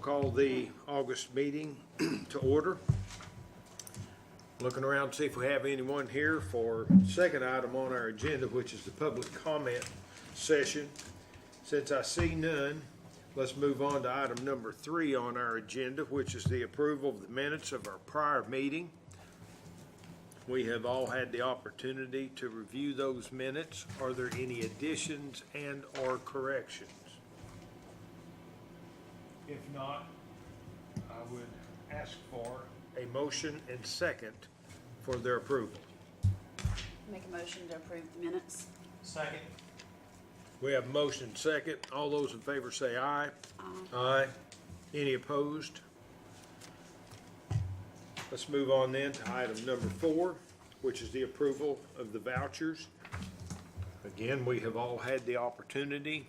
call the August meeting to order. Looking around to see if we have anyone here for second item on our agenda, which is the public comment session. Since I see none, let's move on to item number 3 on our agenda, which is the approval of the minutes of our prior meeting. We have all had the opportunity to review those minutes. Are there any additions and or corrections? If not, I would ask for a motion and second for their approval. Make a motion to approve the minutes. Second. We have motion and second. All those in favor say aye. Aye. Any opposed? Let's move on then to item number 4, which is the approval of the vouchers. Again, we have all had the opportunity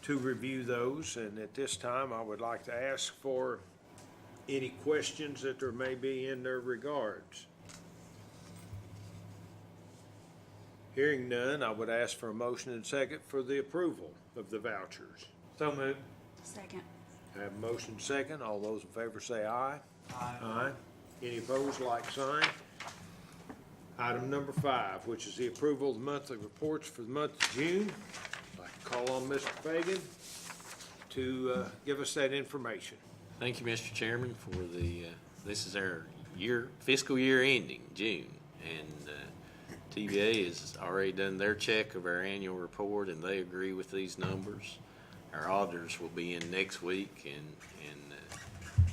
to review those, and at this time, I would like to ask for any questions that there may be in their regards. Hearing none, I would ask for a motion and second for the approval of the vouchers. So moved. Second. I have motion second. All those in favor say aye. Aye. Aye. Any opposed, like sign. Item number 5, which is the approval of the monthly reports for the month of June. I'd like to call on Mr. Fagan to give us that information. Thank you, Mr. Chairman, for the, this is our fiscal year ending, June. And TVA has already done their check of our annual report, and they agree with these numbers. Our auditors will be in next week, and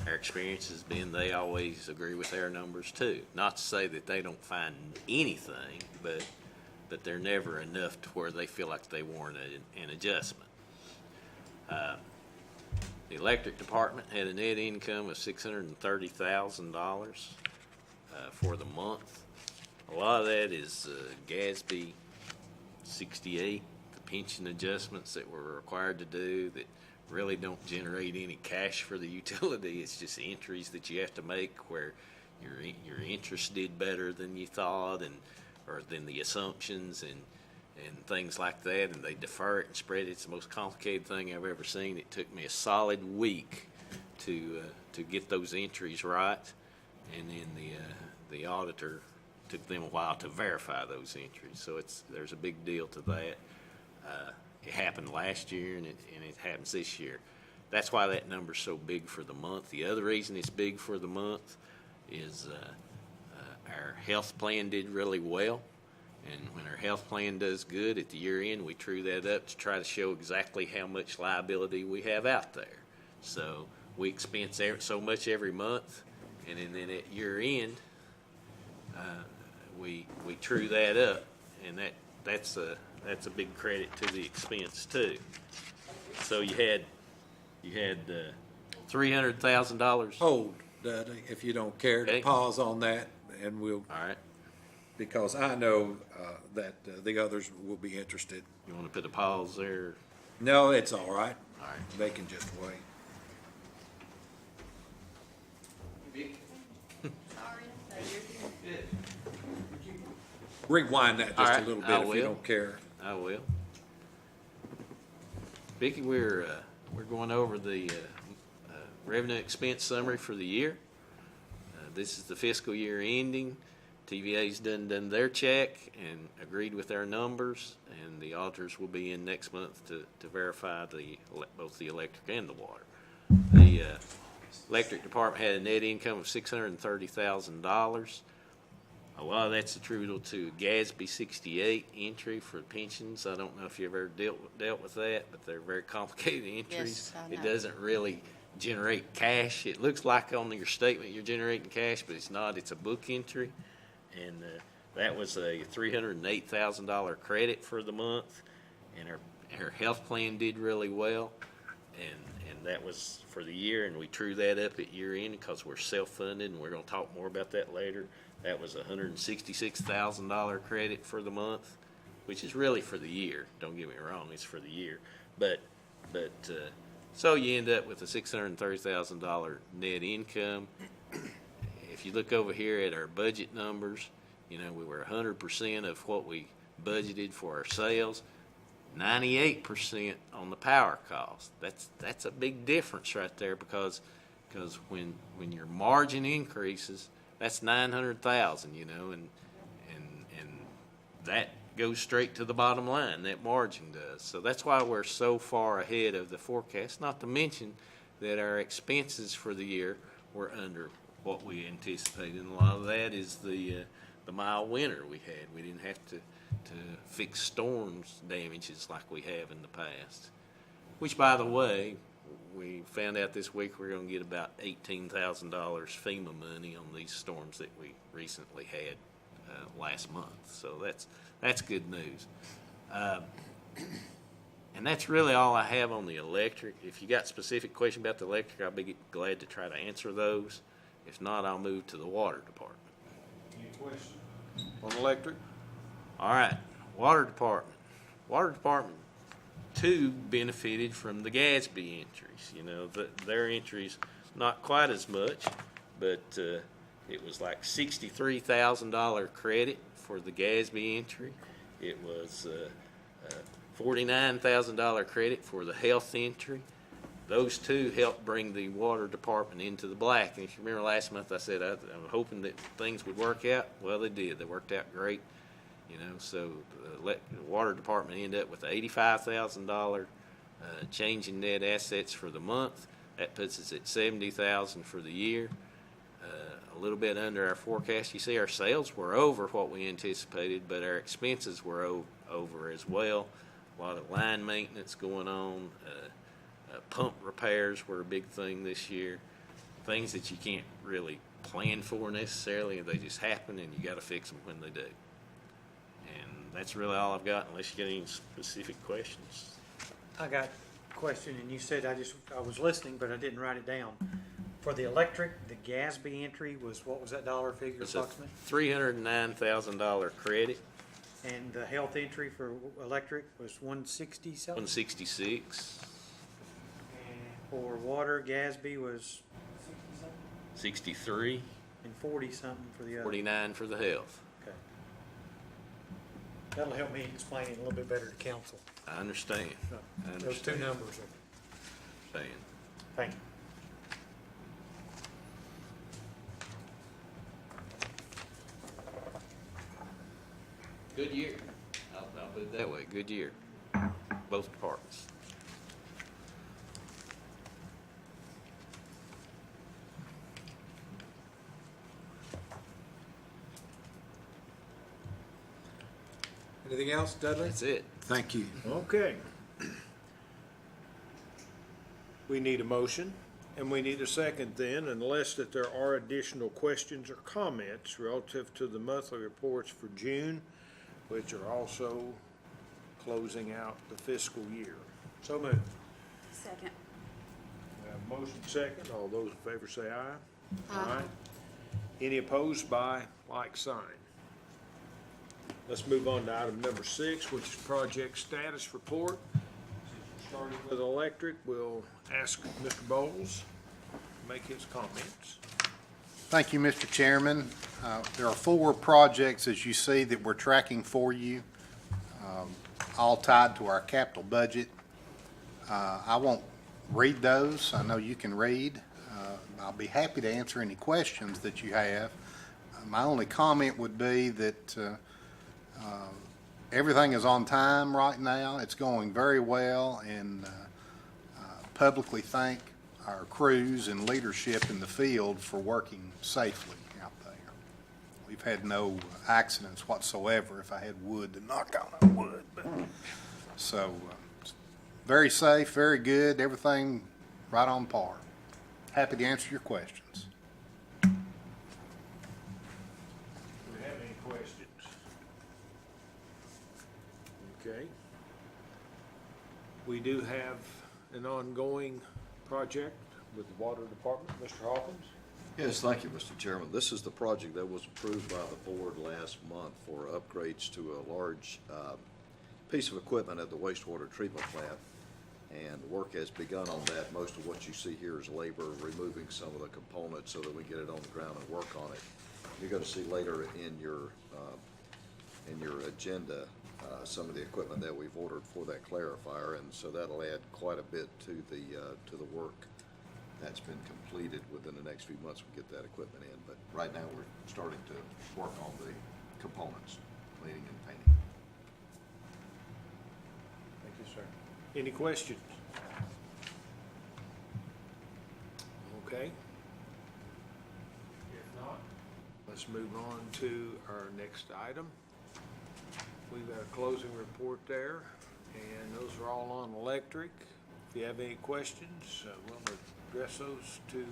our experience has been they always agree with our numbers too. Not to say that they don't find anything, but they're never enough to where they feel like they warrant an adjustment. The electric department had a net income of $630,000 for the month. A lot of that is GASB 68, the pension adjustments that we're required to do that really don't generate any cash for the utility. It's just entries that you have to make where your interest did better than you thought or than the assumptions and things like that, and they defer it and spread it. It's the most complicated thing I've ever seen. It took me a solid week to get those entries right, and then the auditor took them a while to verify those entries. So there's a big deal to that. It happened last year, and it happens this year. That's why that number's so big for the month. The other reason it's big for the month is our health plan did really well. And when our health plan does good at the year end, we true that up to try to show exactly how much liability we have out there. So we expense so much every month, and then at year end, we true that up, and that's a big credit to the expense too. So you had $300,000. Hold, Dudley, if you don't care to Okay. pause on that, and we'll, All right. because I know that the others will be interested. You want to put a pause there? No, it's all right. All right. They can just wait. Rewind that All just right, a little I bit if you will. don't care. I will. Vicki, we're going over the revenue expense summary for the year. This is the fiscal year ending. TVA's done their check and agreed with our numbers, and the auditors will be in next month to verify both the electric and the water. The electric department had a net income of $630,000. A lot of that's attributable to GASB 68 entry for pensions. I don't know if you ever dealt with that, but they're very complicated entries. Yes, I It know. doesn't really generate cash. It looks like on your statement you're generating cash, but it's not. It's a book entry. And that was a $308,000 credit for the month. And our health plan did really well. And that was for the year, and we true that up at year end because we're self-funded, and we're going to talk more about that later. That was a $166,000 credit for the month, which is really for the year. Don't get me wrong, it's for the year. But so you end up with a $630,000 net income. If you look over here at our budget numbers, we were 100% of what we budgeted for our sales. 98% on the power cost. That's a big difference right there because when your margin increases, that's 900,000, you know, and that goes straight to the bottom line. That margin does. So that's why we're so far ahead of the forecast. Not to mention that our expenses for the year were under what we anticipated, and a lot of that is the mild winter we had. We didn't have to fix storms damages like we have in the past. Which, by the way, we found out this week we're going to get about $18,000 FEMA money on these storms that we recently had last month. So that's good news. And that's really all I have on the electric. If you got specific question about the electric, I'll be glad to try to answer those. If not, I'll move to the water department. Any questions on electric? All right, water department. Water department, too, benefited from the Gatsby entries. You know, their entries, not quite as much, but it was like $63,000 credit for the Gatsby entry. It was $49,000 credit for the health entry. Those two helped bring the water department into the black. And if you remember last month, I said I'm hoping that things would work out. Well, they did. They worked out great. You know, so the water department ended up with an $85,000 change in net assets for the month. That puts us at $70,000 for the year. A little bit under our forecast. You see, our sales were over what we anticipated, but our expenses were over as well. A lot of line maintenance going on. Pump repairs were a big thing this year. Things that you can't really plan for necessarily, they just happen, and you got to fix them when they do. And that's really all I've got, unless you got any specific questions. I got a question, and you said I was listening, but I didn't write it down. For the electric, the Gatsby entry was, what was that dollar figure It's a approximately? $309,000 credit, And the health entry for electric was 160 something? 166, And for water, Gatsby was 63, and 40 something for the other. 49 for the health. Okay. That'll help me explain it a little bit better to council. I understand. I Those two understand. numbers. Thank you. Good year. I'll put it that way. Good year. Both departments. Anything else, Dudley? That's it. Thank you. Okay. We need a motion, and we need a second then, unless that there are additional questions or comments relative to the monthly reports for June, which are also closing out the fiscal year. So moved. Second. We have a motion second. All those in favor say aye. Aye. Any opposed by like sign? Let's move on to item number 6, which is project status report. Starting with electric, we'll ask Mr. Bowles to make his comments. Thank you, Mr. Chairman. There are 4 projects, as you see, that we're tracking for you, all tied to our capital budget. I won't read those. I know you can read. I'll be happy to answer any questions that you have. My only comment would be that everything is on time right now. It's going very well, and publicly thank our crews and leadership in the field for working safely out there. We've had no accidents whatsoever. If I had wood to knock on, I would. But, so, very safe, very good, everything right on par. Happy to answer your questions. Do we have any questions? Okay. We do have an ongoing project with the water department. Mr. Hawkins? Yes, thank you, Mr. Chairman. This is the project that was approved by the board last month for upgrades to a large piece of equipment at the wastewater treatment plant. And work has begun on that. Most of what you see here is labor, removing some of the components so that we get it on the ground and work on it. You're going to see later in your agenda some of the equipment that we've ordered for that clarifier, and so that'll add quite a bit to the work that's been completed. Within the next few months, we'll get that equipment in, but right now, we're starting to work on the components, cleaning and painting. Thank you, sir. Any questions? Okay. If not, let's move on to our next item. We've got a closing report there, and those are all on electric. If you have any questions, we'll address those to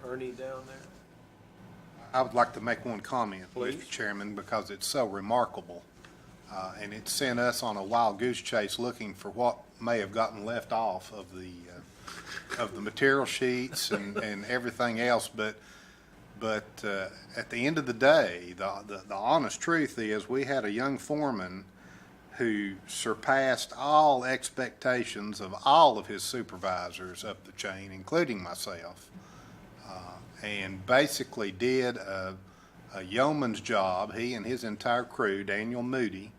Ernie down there. I would like to make one comment, Please. Mr. Chairman, because it's so remarkable. And it sent us on a wild goose chase looking for what may have gotten left off of the material sheets and everything else. But at the end of the day, the honest truth is we had a young foreman who surpassed all expectations of all of his supervisors up the chain, including myself, and basically did a yeoman's job, he and his entire crew, Daniel Moody,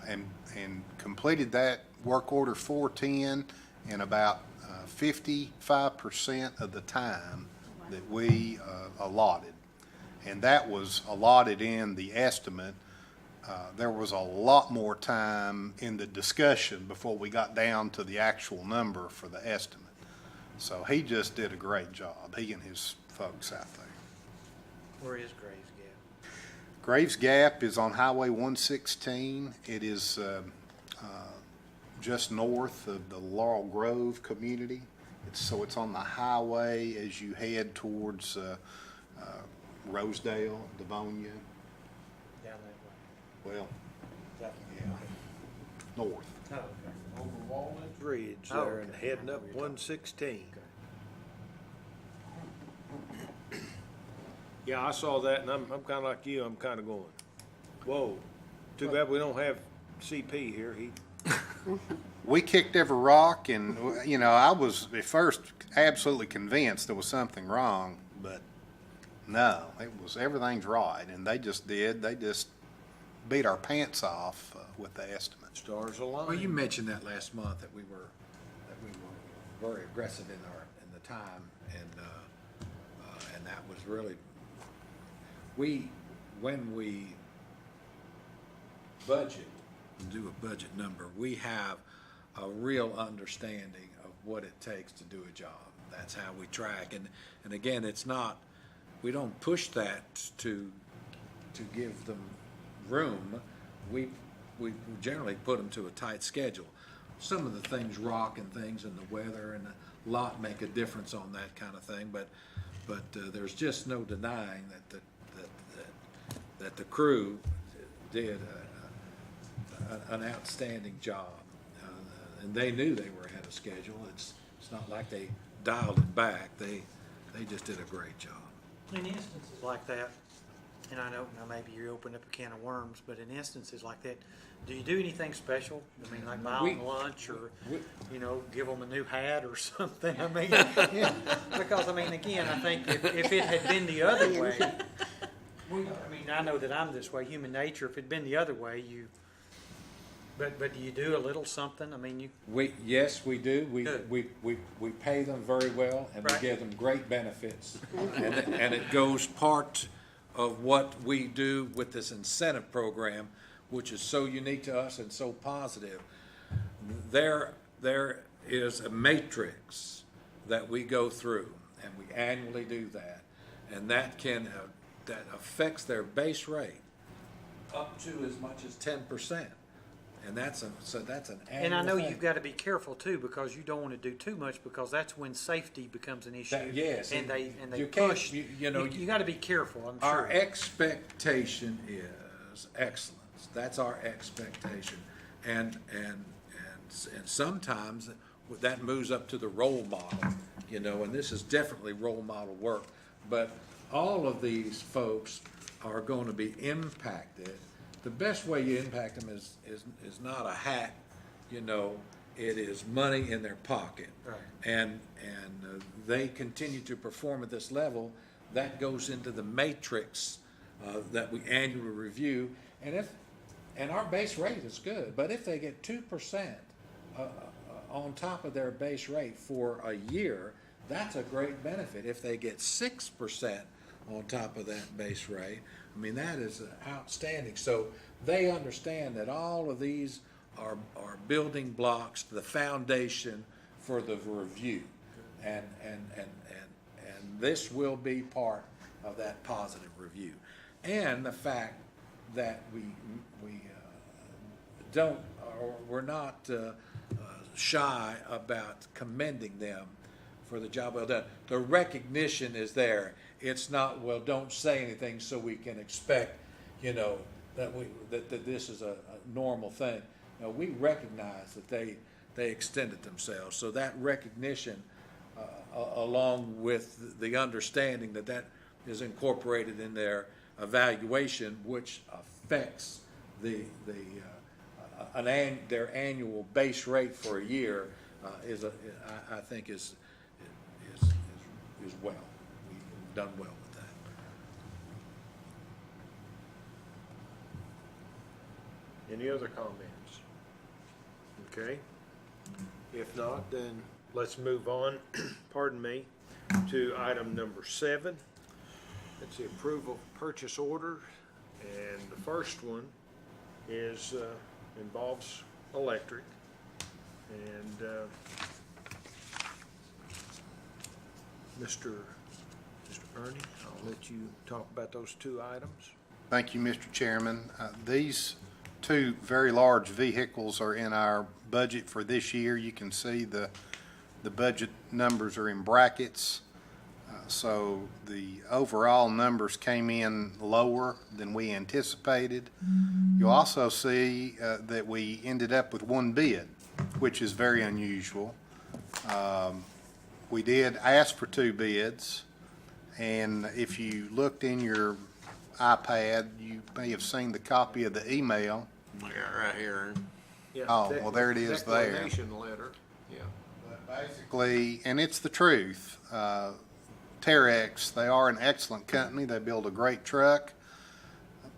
and completed that work order 410 in about 55% of the time that we allotted. And that was allotted in the estimate. There was a lot more time in the discussion before we got down to the actual number for the estimate. So he just did a great job, he and his folks out there. Where is Graves Gap? Graves Gap is on Highway 116. It is just north of the Laurel Grove community. So it's on the highway as you head towards Rosedale, Devonia, Down that way. well, Is that- yeah, north. Oh, okay. Over Walnut Ridge Oh, there and okay. heading I know up what you're talking 116. Yeah, I saw that and I'm kind of like you, I'm kind of going, whoa, too bad we don't have CP here. We kicked every rock and, you know, I was at first absolutely convinced there was something wrong, but no, everything's right. And they just beat our pants off with the estimate. Stars Well, you align. mentioned that last month that we were very aggressive in the time, and that was really, when we budget, do a budget number, we have a real understanding of what it takes to do a job. That's how we track, and again, it's not, we don't push that to give them room. We generally put them to a tight schedule. Some of the things rock and things and the weather and a lot make a difference on that kind of thing, but there's just no denying that the crew did an outstanding job. And they knew they were ahead of schedule. It's not like they dialed it back. They just did a great job. In instances like that, and I know now maybe you opened up a can of worms, but in instances like that, do you do anything special? I mean, like buy them lunch or, you know, give them a new hat or something? I mean, yeah, because I mean, again, I think if it had been the other way, I mean, I know that I'm this way, human nature. If it had been the other way, but do you do a little something? I mean, Yes, we do. Good. We pay them very well, and Right. we give them great benefits. And it goes part of what we do with this incentive program, which is so unique to us and so positive. There is a matrix that we go through, and we annually do that, and that affects their base rate up to as much as 10%. And that's an annual and I know thing. you've got to be careful too, because you don't want to do too much, because that's when safety becomes an issue. Yes, And they you can't- push. you know, You got to be careful, I'm Our sure. expectation is excellence. That's our expectation. And sometimes that moves up to the role model, you know, and this is definitely role model work. But all of these folks are going to be impacted. The best way you impact them is not a hat, you know, it is money in their pocket. Right. And they continue to perform at this level. That goes into the matrix that we annually review. And And our base rate is good, but if they get 2% on top of their base rate for a year, that's a great benefit. If they get 6% on top of that base rate, I mean, that is outstanding. So they understand that all of these are building blocks, the foundation for the review. And this will be part of that positive review. And the fact that we're not shy about commending them for the job well done. The recognition is there. It's not, well, don't say anything so we can expect, that this is a normal thing. No, we recognize that they extended themselves. So that recognition, along with the understanding that that is incorporated in their evaluation, which affects their annual base rate for a year, I think is well. We've done well with that. Any other comments? Okay. If not, then let's move on, pardon me, to item number 7. It's the approval of purchase order. And the first one is, involves electric. And, Mr. Ernie, I'll let you talk about those two items. Thank you, Mr. Chairman. These two very large vehicles are in our budget for this year. You can see the budget numbers are in brackets. So the overall numbers came in lower than we anticipated. You'll also see that we ended up with one bid, which is very unusual. We did ask for 2 bids, and if you looked in your iPad, you may have seen the copy of the email. Yeah, right here. Yeah, Oh, well, there it is there. Declination letter, yeah. But basically, and it's the truth, Terex, they are an excellent company. They build a great truck.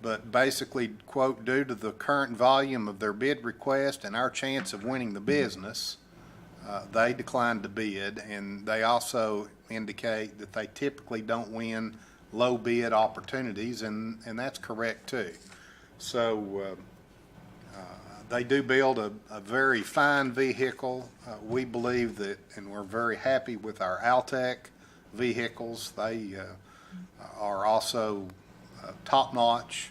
But basically, quote, due to the current volume of their bid request and our chance of winning the business, they declined to bid. And they also indicate that they typically don't win low bid opportunities, and that's correct too. So they do build a very fine vehicle. We believe that, and we're very happy with our Altec vehicles. They are also top-notch.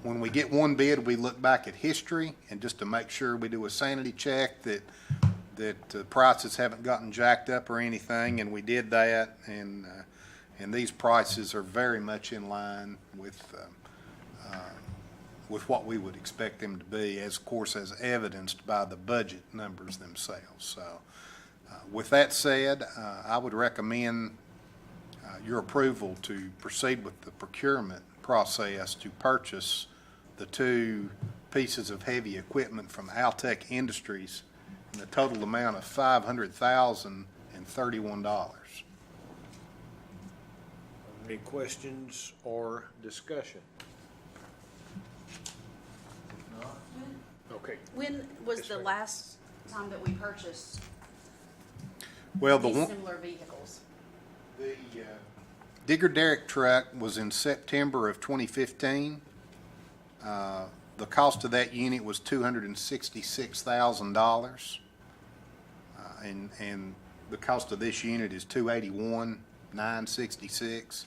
When we get one bid, we look back at history, and just to make sure we do a sanity check that prices haven't gotten jacked up or anything, and we did that, and these prices are very much in line with what we would expect them to be, as of course as evidenced by the budget numbers themselves. So with that said, I would recommend your approval to proceed with the procurement process to purchase the 2 pieces of heavy equipment from Altec Industries in the total amount of $500,031. Any questions or discussion? Okay. When was the last time that we purchased Well, these similar vehicles? The Digger Derrick truck was in September of 2015. The cost of that unit was $266,000. And the cost of this unit is $281,966.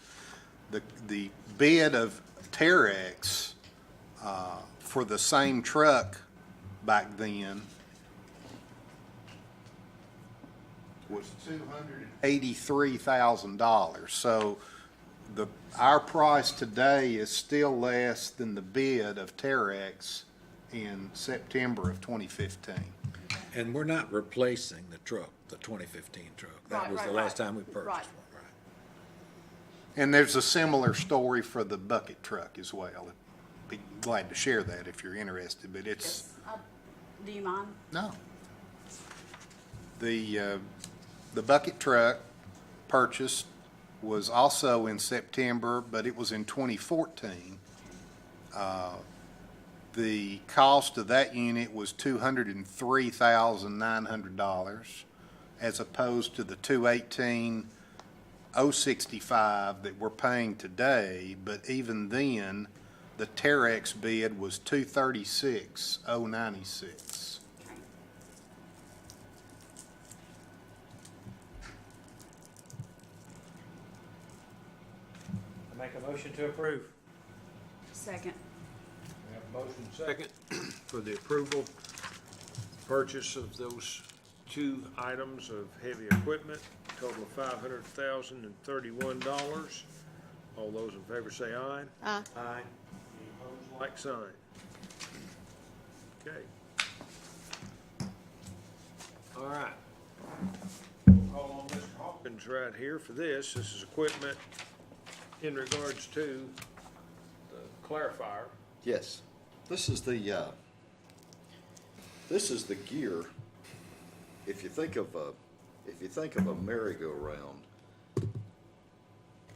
The bid of Terex for the same truck back then was $283,000. So our price today is still less than the bid of Terex in September of 2015. And we're not replacing the truck, the 2015 truck. That Right, was the right, last right. time we purchased Right. one, right? And there's a similar story for the bucket truck as well. I'd be glad to share that if you're interested, but it's, Yes. Do you mind? no. The bucket truck purchased was also in September, but it was in 2014. The cost of that unit was $203,900 as opposed to the $218,065 that we're paying today. But even then, the Terex bid was $236,096. I make a motion to approve. Second. We have a motion second for the approval, purchase of those two items of heavy equipment, total of $500,031. All those in favor say aye. Aye. Aye. Any opposed, like sign. Okay. All right. We'll call on Mr. Hawkins right here for this. This is equipment in regards to the clarifier. Yes, this is the gear. If you think of a merry-go-round,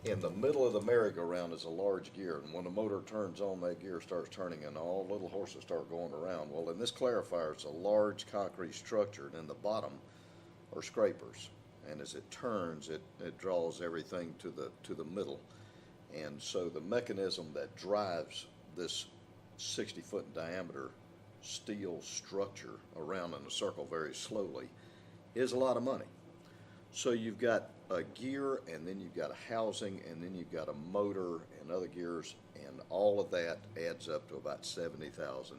in the middle of the merry-go-round is a large gear, and when the motor turns on, that gear starts turning, and all little horses start going around. Well, in this clarifier, it's a large concrete structure, and in the bottom are scrapers, and as it turns, it draws everything to the middle, and so the mechanism that drives this 60-foot in diameter steel structure around in a circle very slowly is a lot of money. So you've got a gear, and then you've got a housing, and then you've got a motor and other gears, and all of that adds up to about $70,000.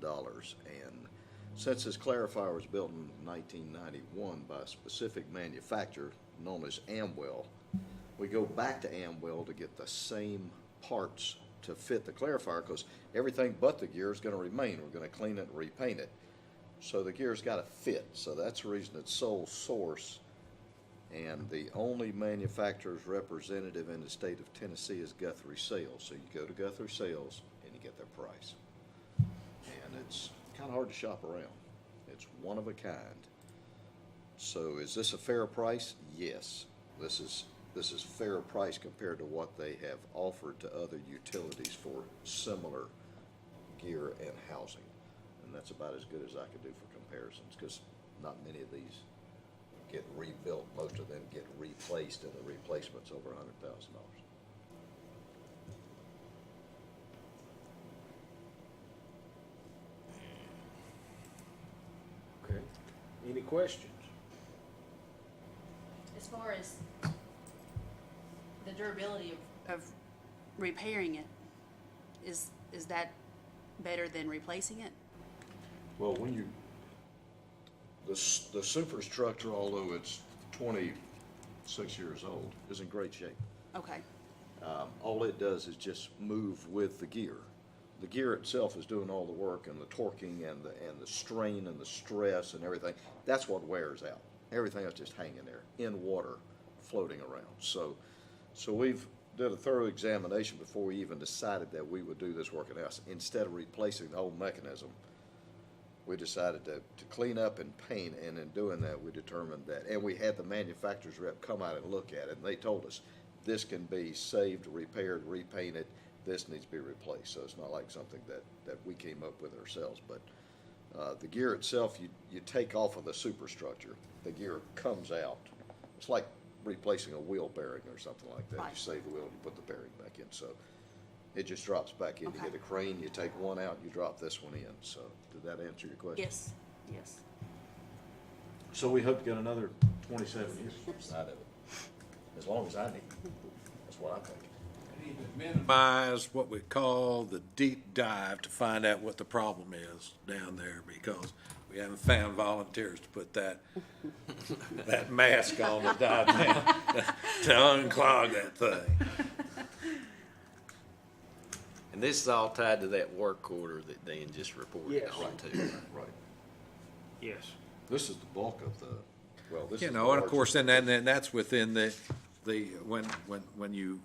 And since this clarifier was built in 1991 by a specific manufacturer known as Amwell, we go back to Amwell to get the same parts to fit the clarifier, because everything but the gear is going to remain. We're going to clean it and repaint it. So the gear's got to fit. So that's the reason it's sole source. And the only manufacturer's representative in the state of Tennessee is Guthrie Sales. So you go to Guthrie Sales and you get their price. And it's kind of hard to shop around. It's one of a kind. So is this a fair price? Yes. This is fair price compared to what they have offered to other utilities for similar gear and housing. And that's about as good as I could do for comparisons, because not many of these get rebuilt. Most of them get replaced, and the replacement's over $100,000. Okay. Any questions? As far as the durability of repairing it, is that better than replacing it? Well, the superstructure, although it's 26 years old, is in great shape. Okay. All it does is just move with the gear. The gear itself is doing all the work, and the torquing and the strain and the stress and everything. That's what wears out. Everything else just hanging there in water, floating around. So we've did a thorough examination before we even decided that we would do this work in-house. Instead of replacing the whole mechanism, we decided to clean up and paint, and in doing that, we determined that, and we had the manufacturer's rep come out and look at it, and they told us this can be saved, repaired, repainted, this needs to be replaced. So it's not like something that we came up with ourselves. But the gear itself, you take off of the superstructure, the gear comes out. It's like replacing a wheel bearing or something like that. Right. You save the wheel and you put the bearing back in. So it just drops back in. Okay. You get a crane, you take one out, you drop this one in. So did that answer your question? Yes, yes. So we hope to get another 27 years. Out of it. As long as I need. That's what I think. Minimize what we call the deep dive to find out what the problem is down there, because we haven't found volunteers to put that mask on to dive down to unclog that thing. And this is all tied to that work order that Dan just reported Yes. on to. Right. Yes. This is the bulk of the, well, this is You the know, and of course, largest- and that's within the when you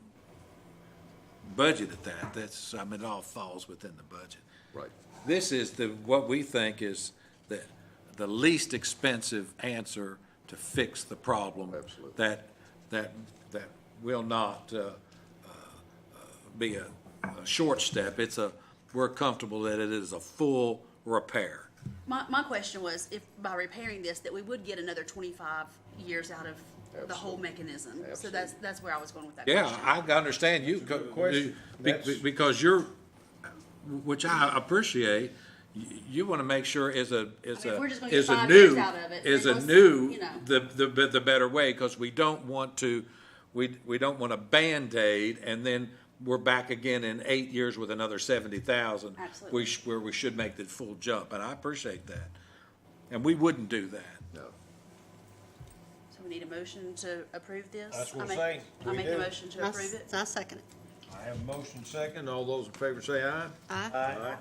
budgeted that's, I mean, it all falls within the budget. Right. This is what we think is the least expensive answer to fix the problem. Absolutely. That will not be a short step. we're comfortable that it is a full repair. My question was if by repairing this, that we would get another 25 years out of the whole mechanism. So that's where I was going with that Yeah, question. I understand you, question. That's- because you're, which I appreciate, you want to make sure is a if we're just gonna get is a 5 years new, out of it, is then a let's, new, you know. the better way, because we don't want to, we don't want a Band-Aid, and then we're back again in 8 years with another 70,000. Absolutely. Where we should make the full jump, and I appreciate that. And we wouldn't do that. No. So we need a motion to approve this? That's what I I'm make- saying. I We make do. a motion to approve it. I second it. I have a motion second. All those in favor say aye. Aye. Aye.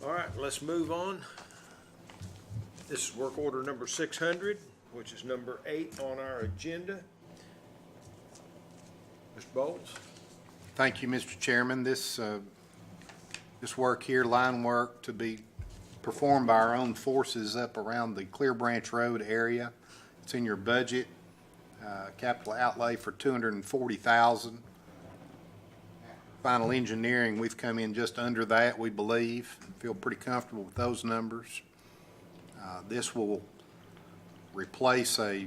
All right, let's move on. This is work order number 600, which is number 8 on our agenda. Mr. Bowles? Thank you, Mr. Chairman. This work here, line work, to be performed by our own forces up around the Clear Branch Road area. It's in your budget, capital outlay for $240,000. Final engineering, we've come in just under that, we believe. Feel pretty comfortable with those numbers. This will replace a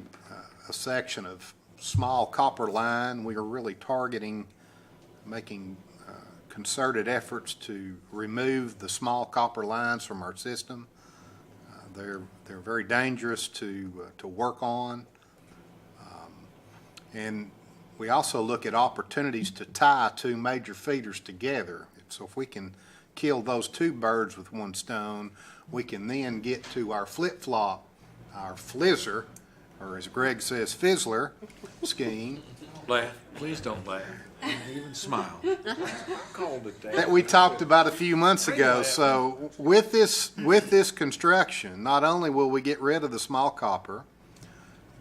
section of small copper line. We are really targeting making concerted efforts to remove the small copper lines from our system. They're very dangerous to work on. And we also look at opportunities to tie two major feeders together. So if we can kill those two birds with one stone, we can then get to our flip-flop, our flizzer, or as Greg says, fizzler scheme Laugh, please don't laugh, even smile. Called it that we talked about a few months ago. So with this construction, not only will we get rid of the small copper,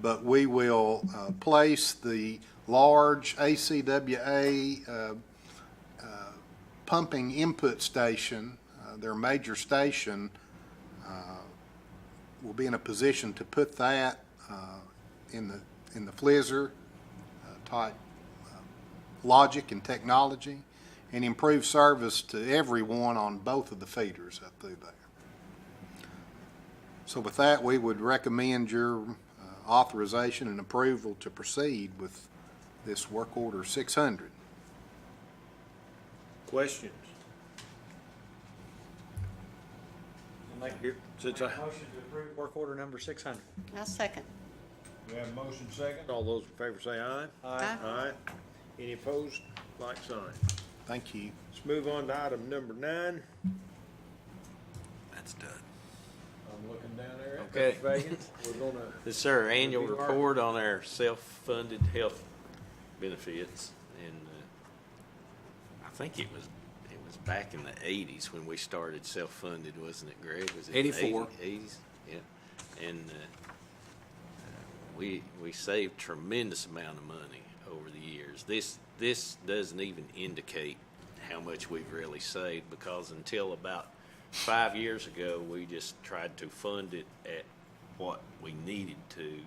but we will place the large ACWA pumping input station, their major station. We'll be in a position to put that in the flizzer type logic and technology, and improve service to everyone on both of the feeders up through there. So with that, we would recommend your authorization and approval to proceed with this work order 600. Questions? I'll make Since a I, motion to approve work order number 600. I second. we have a motion second. All those in favor say aye. Aye. Aye. Any opposed? Like sign. Thank you. Let's move on to item number 9. That's done. I'm looking down there at Okay. Mr. Fagan. We're gonna, This is our annual Review our- report on our self-funded health benefits, and I think it was back in the 80s when we started self-funded, wasn't it, Greg? Was it the 84. 80s? Yeah. And we saved tremendous amount of money over the years. This doesn't even indicate how much we've really saved, because until about 5 years ago, we just tried to fund it at what we needed to.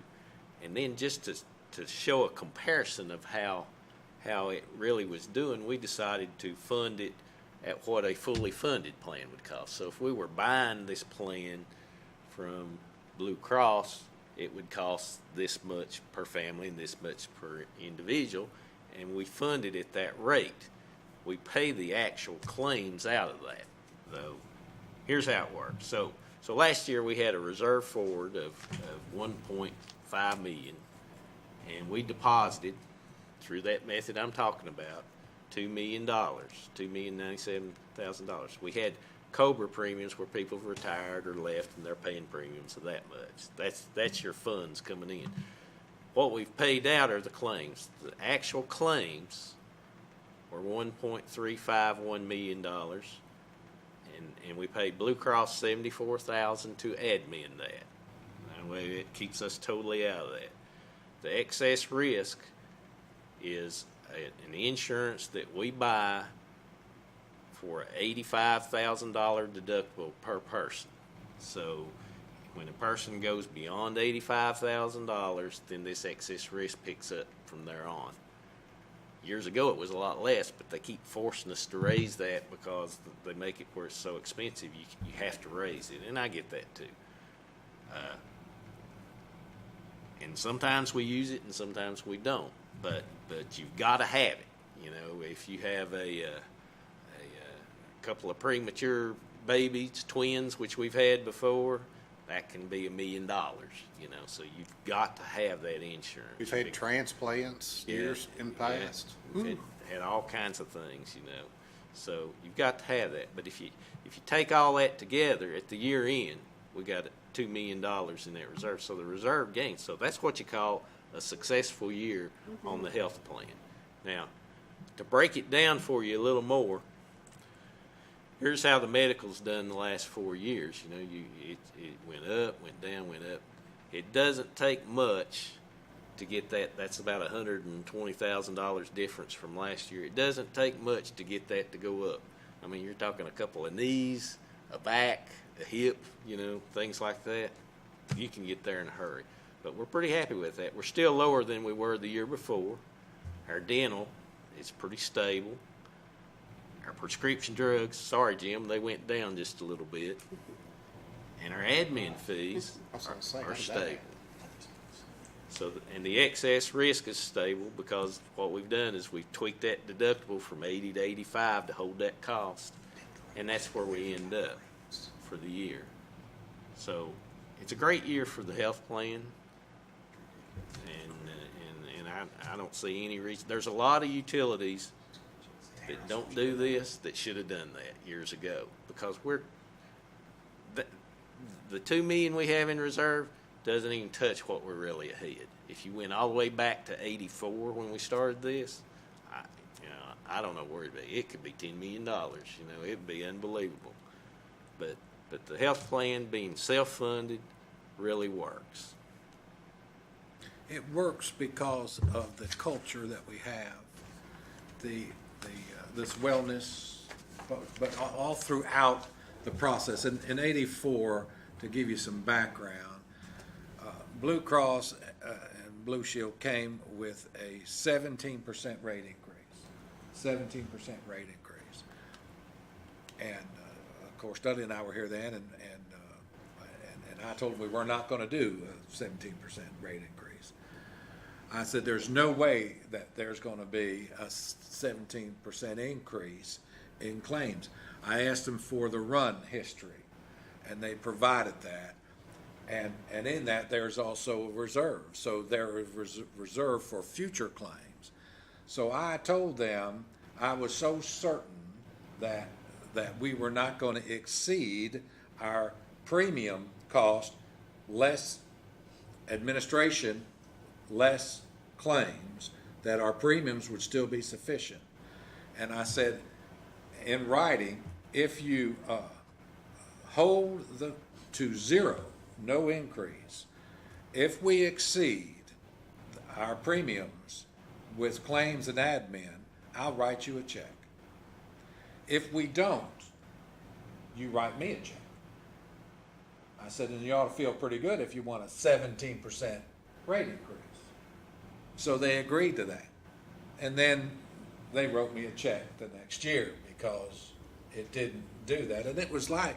And then just to show a comparison of how it really was doing, we decided to fund it at what a fully funded plan would cost. So if we were buying this plan from Blue Cross, it would cost this much per family and this much per individual, and we funded at that rate. We pay the actual claims out of that, though. Here's how it works. So last year we had a reserve forward of 1.5 million, and we deposited through that method I'm talking about $2 million, $2,097,000. We had COBRA premiums where people have retired or left and they're paying premiums of that much. That's your funds coming in. What we've paid out are the claims. The actual claims were $1.351 million, and we paid Blue Cross $74,000 to admin that. That way it keeps us totally out of that. The excess risk is an insurance that we buy for $85,000 deductible per person. So when a person goes beyond $85,000, then this excess risk picks up from there on. Years ago, it was a lot less, but they keep forcing us to raise that because they make it where it's so expensive, you have to raise it, and I get that too. And sometimes we use it and sometimes we don't, but you've got to have it. You know, if you have a couple of premature babies, twins, which we've had before, that can be $1 million, you know, so you've got to have that insurance. We've had transplants years in the past. We've had all kinds of things, you know, so you've got to have that. But if you take all that together at the year end, we got $2 million in that reserve, so the reserve gains. So that's what you call a successful year on the health plan. Now, to break it down for you a little more, here's how the medical's done the last 4 years. You know, it went up, went down, went up. It doesn't take much to get that. That's about $120,000 difference from last year. It doesn't take much to get that to go up. I mean, you're talking a couple of knees, a back, a hip, you know, things like that. You can get there in a hurry. But we're pretty happy with that. We're still lower than we were the year before. Our dental is pretty stable. Our prescription drugs, sorry, Jim, they went down just a little bit. And our admin fees are stable. So, and the excess risk is stable because what we've done is we've tweaked that deductible from 80 to 85 to hold that cost. And that's where we end up for the year. So it's a great year for the health plan. And I don't see any reason. There's a lot of utilities that don't do this that should have done that years ago because the $2 million we have in reserve doesn't even touch what we're really ahead. If you went all the way back to 84 when we started this, I don't know where it'd be. It could be $10 million. You know, it'd be unbelievable. But the health plan being self-funded really works. It works because of the culture that we have, this wellness, but all throughout the process. In '84, to give you some background, Blue Cross and Blue Shield came with a 17% rate increase. 17% rate increase. And of course, Dudley and I were here then, and I told them we were not going to do a 17% rate increase. I said, there's no way that there's going to be a 17% increase in claims. I asked them for the run history, and they provided that. And in that, there's also a reserve. So there is reserve for future claims. So I told them I was so certain that we were not going to exceed our premium cost, less administration, less claims, that our premiums would still be sufficient. And I said, in writing, if you hold to zero, no increase, if we exceed our premiums with claims and admin, I'll write you a check. If we don't, you write me a check. I said, and you ought to feel pretty good if you want a 17% rate increase. So they agreed to that. And then they wrote me a check the next year because it didn't do that. And it was like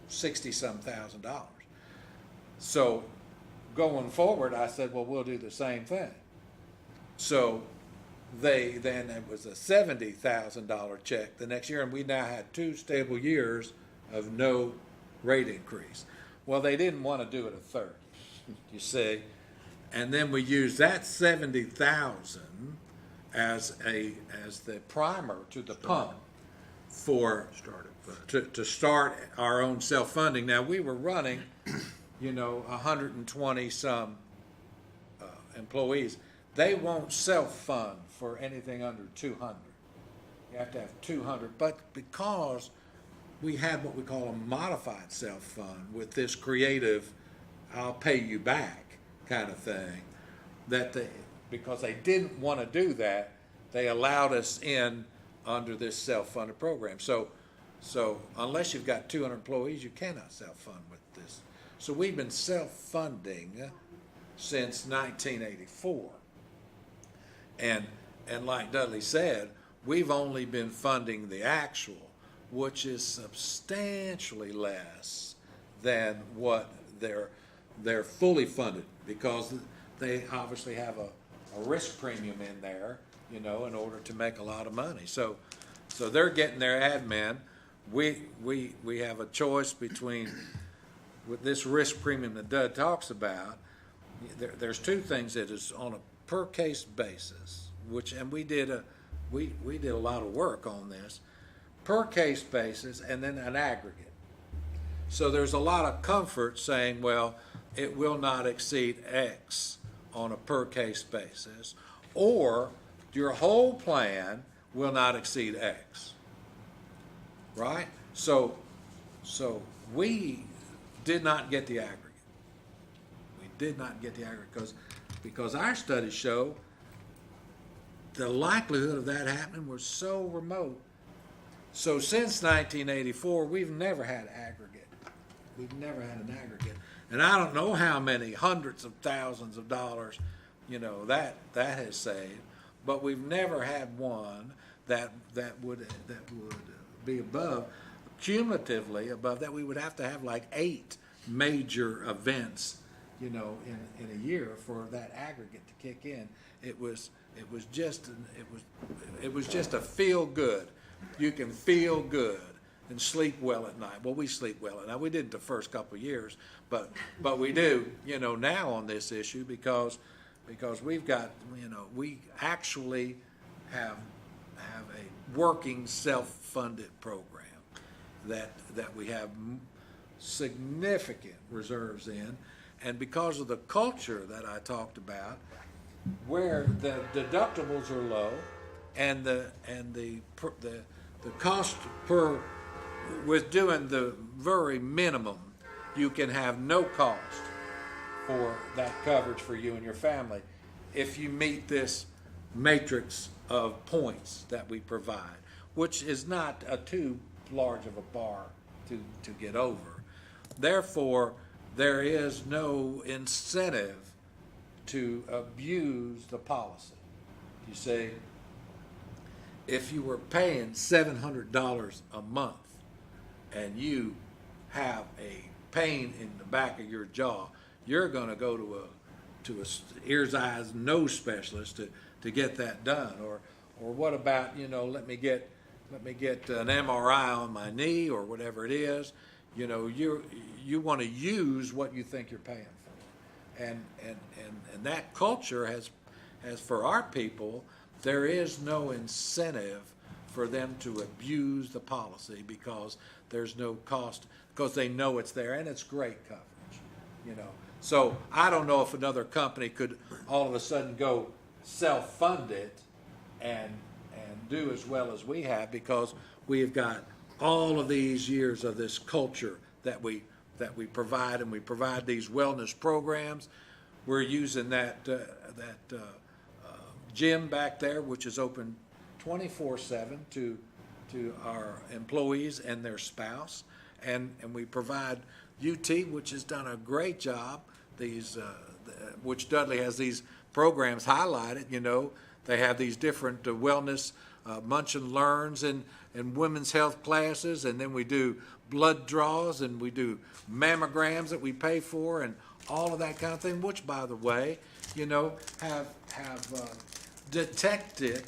$60-some thousand. So going forward, I said, well, we'll do the same thing. So it was a $70,000 check the next year, and we now had 2 stable years of no rate increase. Well, they didn't want to do it a third, you see. And then we used that $70,000 as the primer to the pump to start our own self-funding. Now, we were running, 120 some employees. They won't self-fund for anything under 200. You have to have 200, but because we had what we call a modified self-fund with this creative, I'll pay you back kind of thing, because they didn't want to do that, they allowed us in under this self-funded program. So unless you've got 200 employees, you cannot self-fund with this. So we've been self-funding since 1984. And And like Dudley said, we've only been funding the actual, which is substantially less than what they're fully funded, because they obviously have a risk premium in there, you know, in order to make a lot of money. So they're getting their admin. We have a choice between, with this risk premium that Doug talks about, there's two things that is on a per case basis, and we did a lot of work on this, per case basis, and then an aggregate. So there's a lot of comfort saying, well, it will not exceed X on a per case basis, or your whole plan will not exceed X. Right? So we did not get the aggregate. We did not get the aggregate because our studies show the likelihood of that happening was so remote. So since 1984, we've never had aggregate. We've never had an aggregate. And I don't know how many hundreds of thousands of dollars, you know, that has saved, but we've never had one that would be above, cumulatively above that. We would have to have like 8 major events, you know, in a year for that aggregate to kick in. It was just a feel good. You can feel good and sleep well at night. Well, we sleep well at night. We didn't the first couple of years, but we do, you know, now on this issue because we've got, you know, we actually have a working self-funded program that we have significant reserves in, and because of the culture that I talked about, where the deductibles are low and the cost per, with doing the very minimum, you can have no cost for that coverage for you and your family if you meet this matrix of points that we provide, which is not too large of a bar to get over. Therefore, there is no incentive to abuse the policy. You see, if you were paying $700 a month and you have a pain in the back of your jaw, you're going to go to a ears, eyes, nose specialist to get that done. Or what about, you know, let me get an MRI on my knee or whatever it is. You know, you want to use what you think you're paying for, and that culture has for our people, there is no incentive for them to abuse the policy because there's no cost, because they know it's there and it's great coverage, you know. So I don't know if another company could all of a sudden go self-fund it and do as well as we have, because we've got all of these years of this culture that we provide, and we provide these wellness programs. We're using that gym back there, which is open 24/7 to our employees and their spouse, and we provide UT, which has done a great job. Which Dudley has these programs highlighted. You know, they have these different wellness munch and learns and women's health classes, and then we do blood draws and we do mammograms that we pay for and all of that kind of thing, which, by the way, you know, have detected,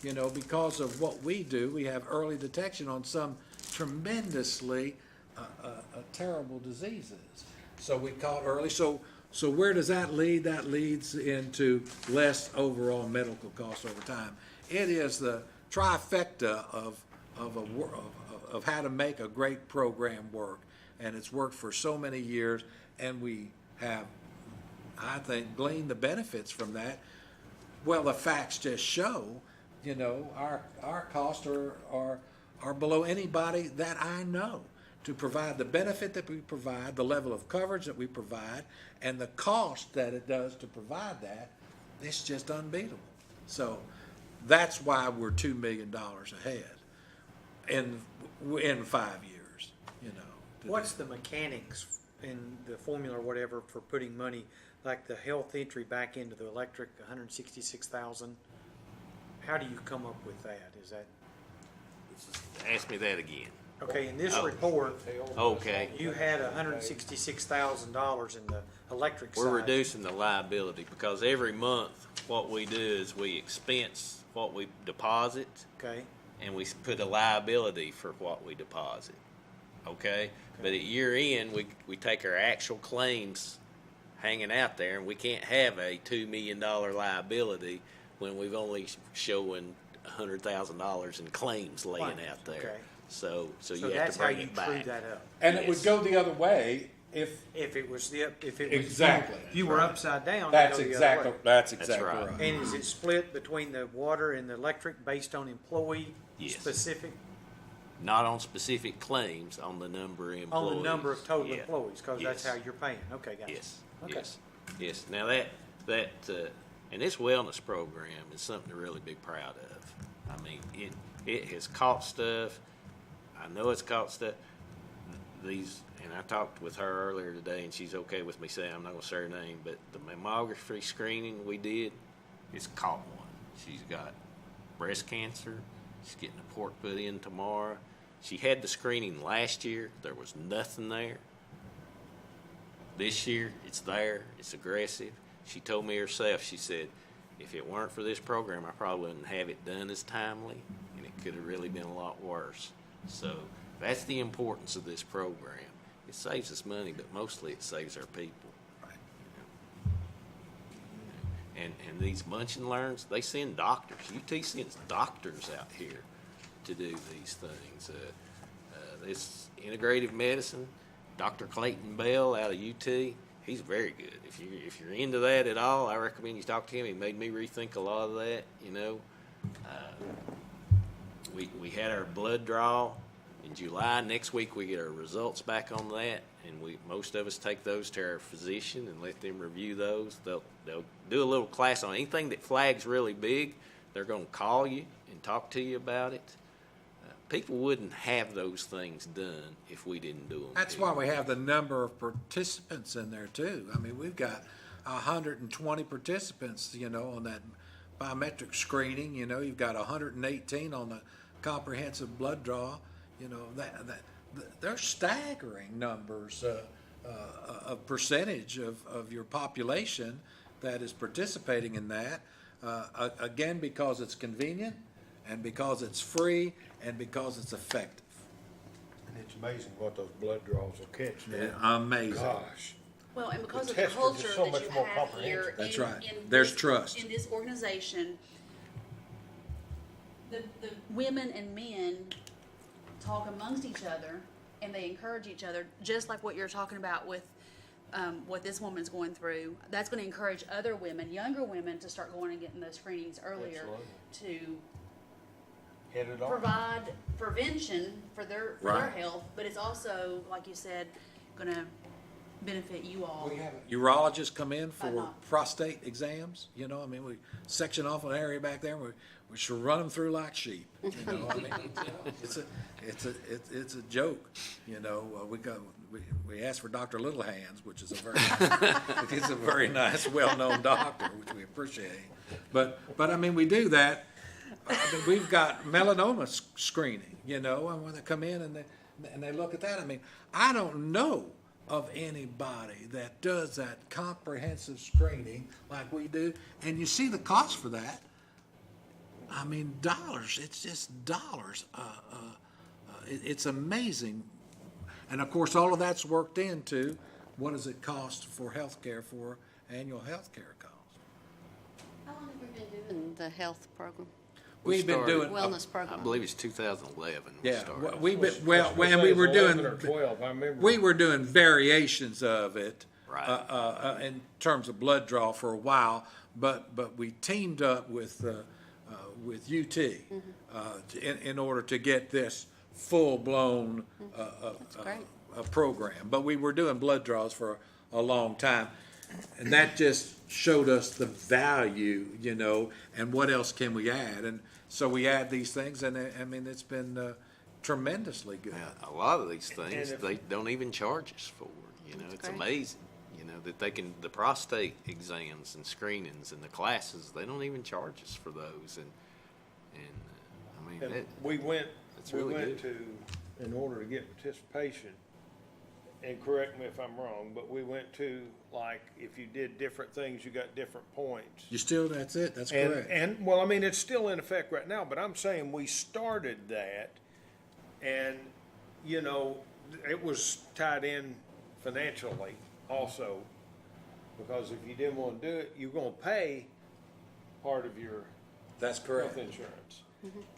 you know, because of what we do, we have early detection on some tremendously terrible diseases. So we caught early. So where does that lead? That leads into less overall medical costs over time. It is the trifecta of how to make a great program work, and it's worked for so many years, and we have, I think, gleaned the benefits from that. Well, the facts just show, you know, our costs are below anybody that I know to provide the benefit that we provide, the level of coverage that we provide, and the cost that it does to provide that. It's just unbeatable. So that's why we're $2 million ahead in 5 years, you know. What's the mechanics in the formula or whatever for putting money, like the health entry back into the electric, 166,000, How do you come up with that? Is that, Ask me that again. okay, in this Oh. report, Okay. you had $166,000 in the electric side. We're reducing the liability because every month, what we do is we expense what we deposit Okay, and we put a liability for what we deposit. Okay? But at year end, we take our actual claims hanging out there, and we can't have a $2 million liability when we've only showing $100,000 in claims laying Claims, out there. okay. So so you have that's to how bring you it back. true that up. And it would Yes. go the other way if, If it was Exactly. if you were upside down, it'd that's go the other exactly, way. that's That's exactly right. right. And is it split between the water and the electric based on employee Yes. specific, Not on specific claims, on the number of employees. on the number of total Yeah. employees? Because that's Yes. how you're paying. Okay, got it. Yes, Okay. yes. Now that, and this wellness program is something to really be proud of. I mean, it has caught stuff. I know it's caught stuff. And I talked with her earlier today, and she's okay with me saying, I'm not gonna say her name, but the mammography screening we did, it's caught one. She's got breast cancer. She's getting a port put in tomorrow. She had the screening last year. There was nothing there. This year, it's there. It's aggressive. She told me herself, she said, if it weren't for this program, I probably wouldn't have it done as timely, and it could have really been a lot worse. So that's the importance of this program. It saves us money, but mostly it saves our people. And these munch and learns, they send doctors. UT sends doctors out here to do these things. This integrative medicine, Dr. Clayton Bell out of UT, he's very good. If you're into that at all, I recommend you talk to him. He made me rethink a lot of that. We had our blood draw in July. Next week we get our results back on that, and most of us take those to our physician and let them review those. They'll do a little class on anything that flags really big. They're going to call you and talk to you about it. People wouldn't have those things done if we didn't do them. That's why we have the number of participants in there too. I mean, we've got 120 participants, on that biometric screening. You've got 118 on the comprehensive blood draw. They're staggering numbers of percentage of your population that is participating in that. Again, because it's convenient, and because it's free, and because it's effective. And it's amazing what those blood draws will catch now. Amazing. Gosh. Well, and because The of the test is culture just so that much you more have here. comprehensive. That's in- right. in There's this- trust. In this organization, the women and men talk amongst each other, and they encourage each other, just like what you're talking about with what this woman's going through. That's going to encourage other women, younger women, to start going and getting those screenings earlier to Hit it on. provide prevention for their Right. health, but it's also, like you said, going to benefit you all. We have urologists come in for not. prostate exams, we section off an area back there, and we should run them through like sheep, it's a joke, we asked for Dr. Little Hands, which is he's a very nice, well-known doctor, which we appreciate. But we do that. We've got melanoma screening, and when they come in and they look at that, I don't know of anybody that does that comprehensive screening like we do, and you see the cost for that. Dollars. It's just dollars. It's amazing, and of course, all of that's worked into what does it cost for healthcare for annual healthcare costs. How long have we been doing the health program, We've been started- doing wellness I program? believe it's 2011 we Yeah, started. we've been I well, was and gonna we say were it's doing 11 or 12, I remember. we were doing variations of it, Right. in terms of blood draw for a while, but we teamed up with UT in order to get this full blown great. program. But we were doing blood draws for a long time, and that just showed us the value, and what else can we add, and so we add these things, and it's been tremendously good. A lot of these things, And if- they don't even charge us for, it's great. amazing, that the prostate exams and screenings and the classes, they don't even charge us for those. And And, I mean, And that, we went, that's we really went good. to, in order to get participation, and correct me if I'm wrong, but we went to, like, if you did different things, you got different points. You still, that's it, that's And, correct. and, well, I mean, it's still in effect right now, but I'm saying we started that, and, you know, it was tied in financially also, because if you didn't wanna do it, you're gonna pay part of your That's health correct. insurance.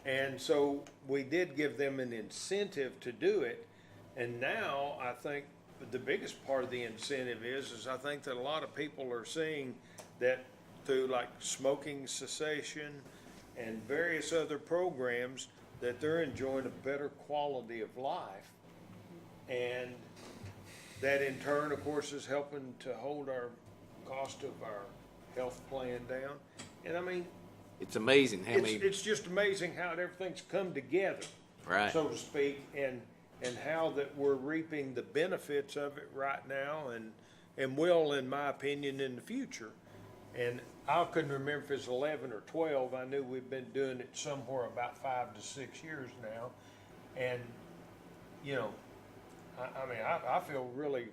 And so we did give them an incentive to do it, and now I think the biggest part of the incentive is I think that a lot of people are seeing that through like smoking cessation and various other programs, that they're enjoying a better quality of life. And that in turn, of course, is helping to hold our cost of our health plan down. And I mean, it's amazing how many, it's just amazing how everything's come together, right? so to speak, and how that we're reaping the benefits of it right now and will, in my opinion, in the future. And I couldn't remember if it's 11 or 12. I knew we've been doing it somewhere about 5 to 6 years now. And, you know, I mean, I feel really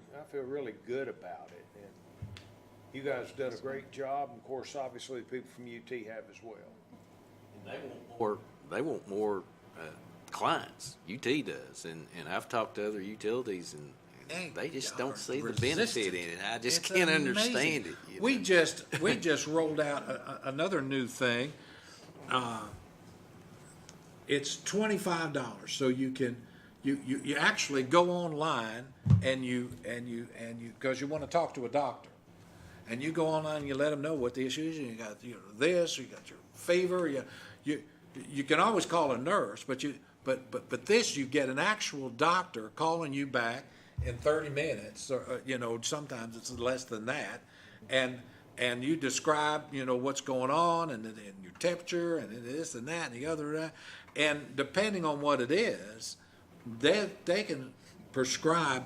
good about it. And you guys have done a great job. Of course, obviously, the people from UT have as well. They want more clients. UT does, and I've talked to other utilities, and they just don't see the benefit in it. I just It's can't amazing. understand it. You We know? just rolled out another new thing. It's $25, so you can you actually go online and you because you want to talk to a doctor, and you go online and you let them know what the issue is. You got this, you got your fever. You can always call a nurse, but this you get an actual doctor calling you back in 30 minutes, or, sometimes it's less than that, and you describe, what's going on, and your temperature, and this and that and the other, and depending on what it is, they can prescribe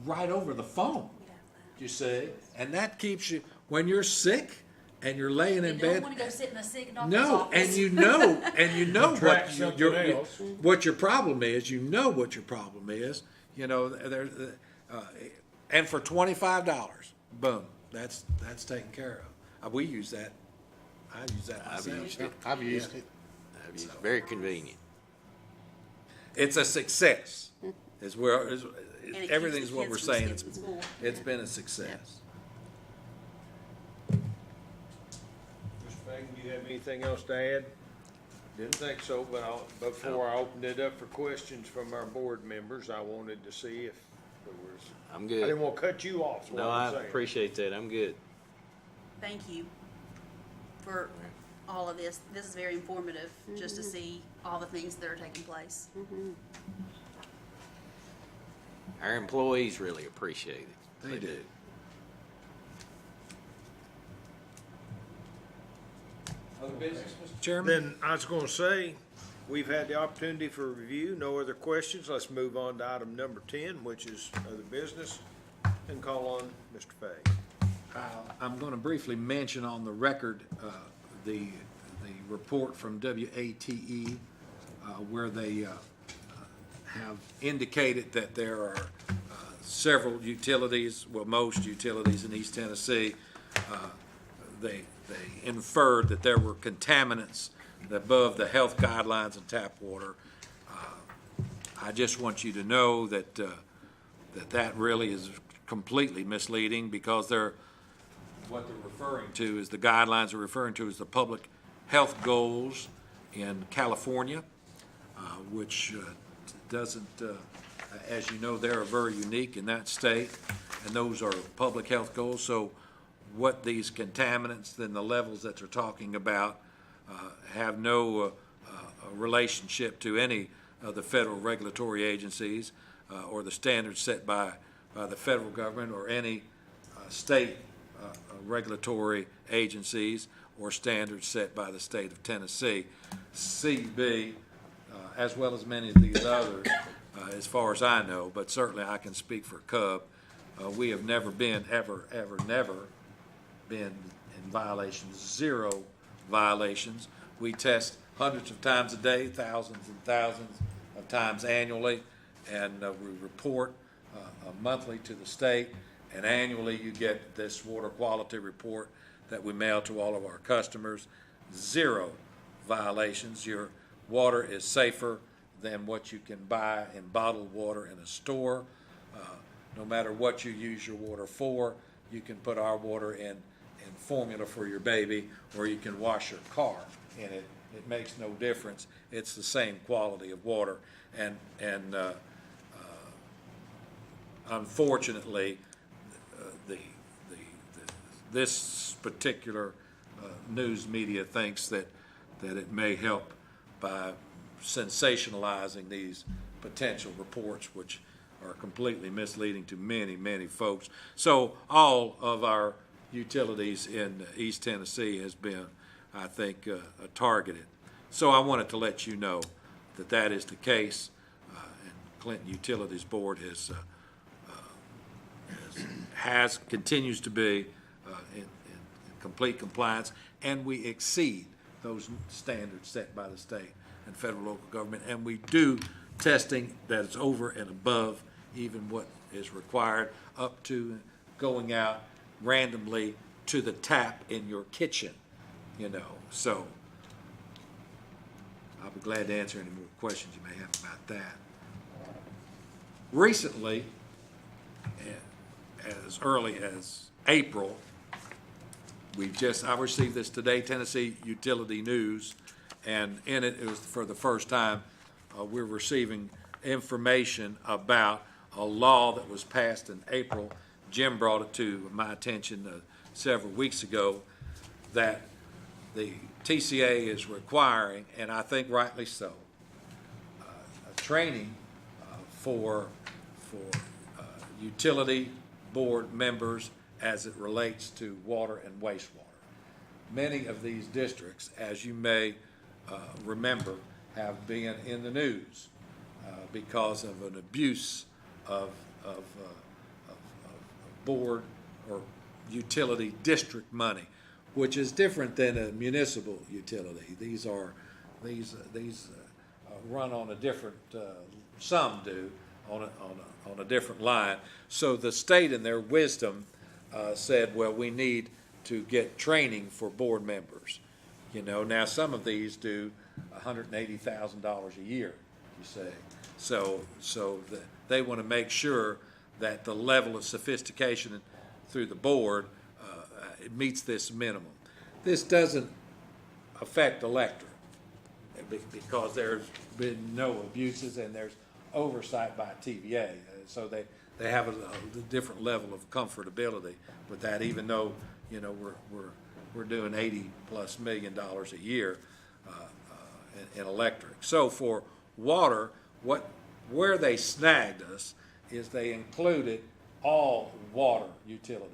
right over the phone, you see, and that keeps you, when you're sick and you're laying in You bed. don't wanna go sit in a sick doctor's No, office. and you know Track what something your else. what your problem is. You know what your problem is. And for $25, boom, that's taken care of. We use that. I use that I've myself. used it. I've used it. It's very convenient. It's a success. Is where And it keeps everything's the what kids we're from saying. skipping school. It's been a success. Mr. Fagan, do you have anything else to add? Didn't think so, but before I opened it up for questions from our board members, I wanted to see if there was, I'm I good. didn't want to cut you off, is what No, I'm I saying. appreciate that. I'm good. Thank you for all of this. This is very informative, just to see all the things that are taking place. Our employees really appreciate it. They do. Other business, Mr. Chairman? Then I was gonna say, we've had the opportunity for review, no other questions. Let's move on to item number 10, which is other business, and call on Mr. Fagan. I'm going to briefly mention on the record the report from WATE where they have indicated that there are several utilities, well, most utilities in East Tennessee. They inferred that there were contaminants above the health guidelines in tap water. I just want you to know that that really is completely misleading, because what they're referring to is the guidelines are referring to as the public health goals in California, which doesn't, as you know, they're very unique in that state, and those are public health goals. So what these contaminants and the levels that they're talking about have no relationship to any of the federal regulatory agencies or the standards set by the federal government or any state regulatory agencies or standards set by the state of Tennessee. CB, as well as many of these others, as far as I know, but certainly I can speak for Cub, we have never been, never been in violations, zero violations. We test hundreds of times a day, thousands and thousands of times annually, and we report monthly to the state, and annually you get this water quality report that we mail to all of our customers. 0 violations. Your water is safer than what you can buy in bottled water in a store. No matter what you use your water for, you can put our water in formula for your baby, or you can wash your car in it. It makes no difference. It's the same quality of water. And unfortunately, this particular news media thinks that it may help by sensationalizing these potential reports, which are completely misleading to many, many folks. So all of our utilities in East Tennessee has been, I think, targeted. So I wanted to let you know that that is the case, and Clinton Utilities Board continues to be in complete compliance, and we exceed those standards set by the state and federal local government, and we do testing that is over and above even what is required, up to going out randomly to the tap in your kitchen, So I'll be glad to answer any more questions you may have about that. Recently, as early as April, I received this today, Tennessee Utility News, and in it was for the first time, we're receiving information about a law that was passed in April. Jim brought it to my attention several weeks ago, that the TCA is requiring, and I think rightly so, a training for utility board members as it relates to water and wastewater. Many of these districts, as you may remember, have been in the news because of an abuse of board or utility district money, which is different than a municipal utility. These run on a different, some do, on a different line. So the state, in their wisdom, said, well, we need to get training for board members. Now some of these do $180,000 a year, you say. So they want to make sure that the level of sophistication through the board it meets this minimum. This doesn't affect electric because there's been no abuses and there's oversight by TVA. So they have a different level of comfortability with that, even though we're doing $80+ million a year in electric. So for water, where they snagged us is they included all water utilities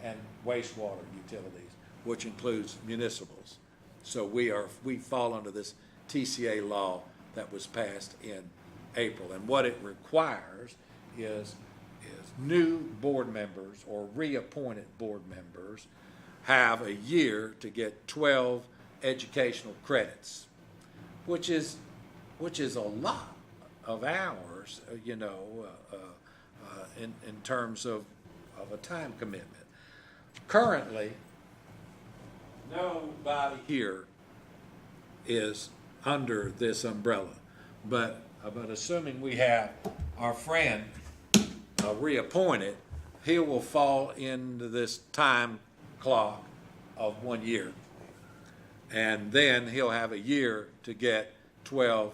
and wastewater utilities, which includes municipals. So we fall under this TCA law that was passed in April, and what it requires is new board members or reappointed board members have a year to get 12 educational credits, which is a lot of hours, in terms of a time commitment. Currently, nobody here is under this umbrella, but assuming we have our friend reappointed, he will fall into this time clock of 1 year, and then he'll have a year to get 12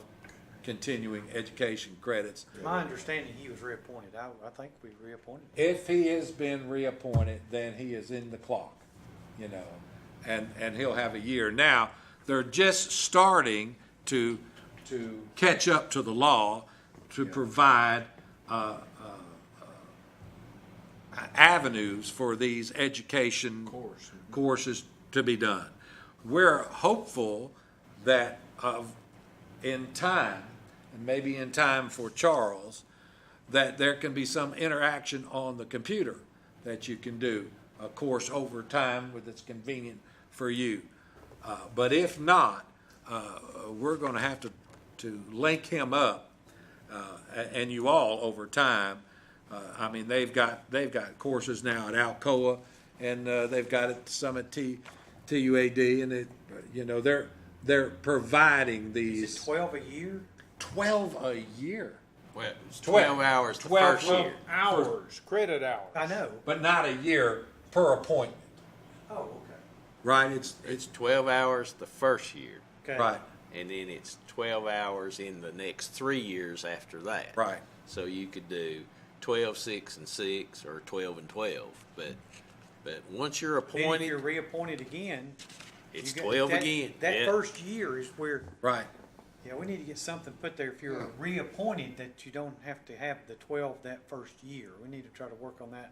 continuing education credits. My understanding, he was reappointed. I think we reappointed. If he has been reappointed, then he is in the clock, and he'll have a year. Now, they're just starting to catch up to the law to provide avenues for these education courses to be done. We're hopeful that in time, and maybe in time for Charles, that there can be some interaction on the computer that you can do a course over time that's convenient for you. But if not, we're gonna have to link him up, and you all over time. I mean, they've got courses now at Alcoa, and they've got some at TUAD, and they're providing Is these it 12 a year? 12 a year, Well, it's 12 hours the 12 first year. Hours, credit hours. I know. but not a year per appointment, Oh, okay. right? It's 12 hours the first year, Okay. Right, and then it's 12 hours in the next 3 years after that. right. So you could do 12, 6, and 6, or 12 and 12. But once you're Then if you're appointed, reappointed again. it's you got- 12 that- again. That Yeah. first year is where, Right. yeah, we need to get something put there. If you're reappointed, that you don't have to have the 12 that first year. We need to try to work on that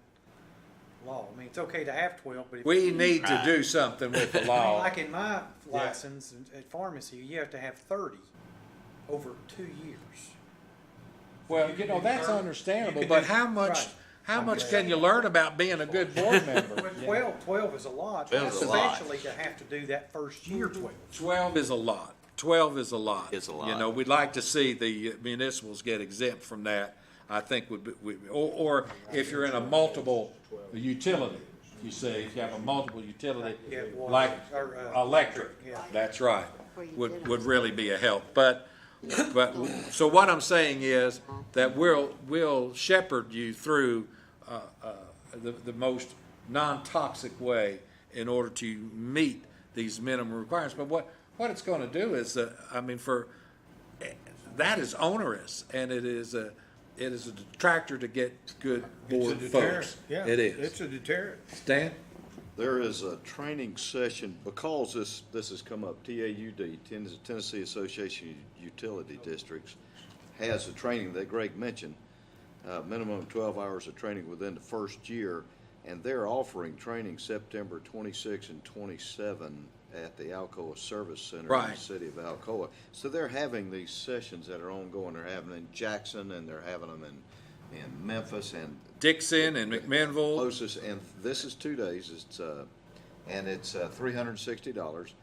law. I mean, it's okay to have 12, but if. We need to Right. do something with the I mean, law. like in my license at pharmacy, you have to have 30 over 2 years. Well, You can do that's 30. understandable, You but can do- how much, right. how much can you learn about being a good board member? Well, 12 is a lot, 12 is a lot. especially to have to do that first year 12. 12 is a lot. 12 is a lot. It's a lot. You know, we'd like to see the municipals get exempt from that, I think or if you're in a multiple utility, you say, if you have a multiple utility, Yeah, water, like or, electric, yeah. that's right, Where you would did it. really be a help. But, so what I'm saying is that we'll shepherd you through the most non-toxic way in order to meet these minimum requirements. But what it's going to do is, that is onerous, and it is a detractor to get good board folks. Yeah, It is. It's a deterrent. Stan? There is a training session, because this has come up, TAUD, Tennessee Association of Utility Districts, has a training that Greg mentioned, minimum of 12 hours of training within the first year, and they're offering training September 26 and 27 at the Alcoa Service Center in Right. the city of Alcoa. So they're having these sessions that are ongoing. They're having them in Jackson, and they're having them in Memphis, and Dixon and McMinnville. closest, and this is 2 days, and it's $360,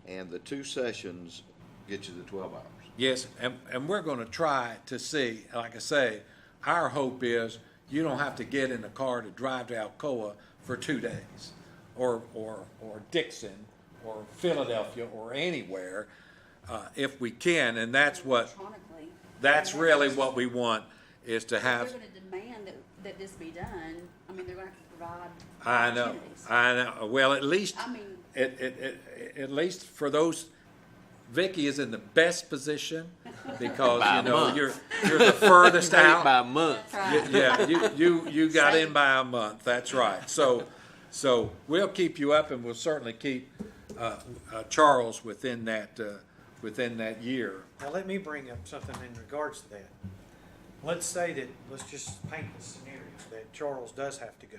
and the 2 sessions get you the 12 hours. Yes, and we're going to try to see, like I say, our hope is you don't have to get in a car to drive to Alcoa for 2 days, or Dixon, or Philadelphia, or anywhere, if we can, and that's Electronically. that's really what we want, is to If they're have. gonna demand that this be done, I mean, they're gonna have to provide I know, opportunities. I know. Well, at least, I mean, at least for those, Vicky is in the best position because, By a you know, month. you're the furthest out. By a month. that's right. Yeah, you got in by a month, that's right. So we'll keep you up, and we'll certainly keep Charles within that year. Now, let me bring up something in regards to that. Let's say that, let's just paint the scenario, that Charles does have to go.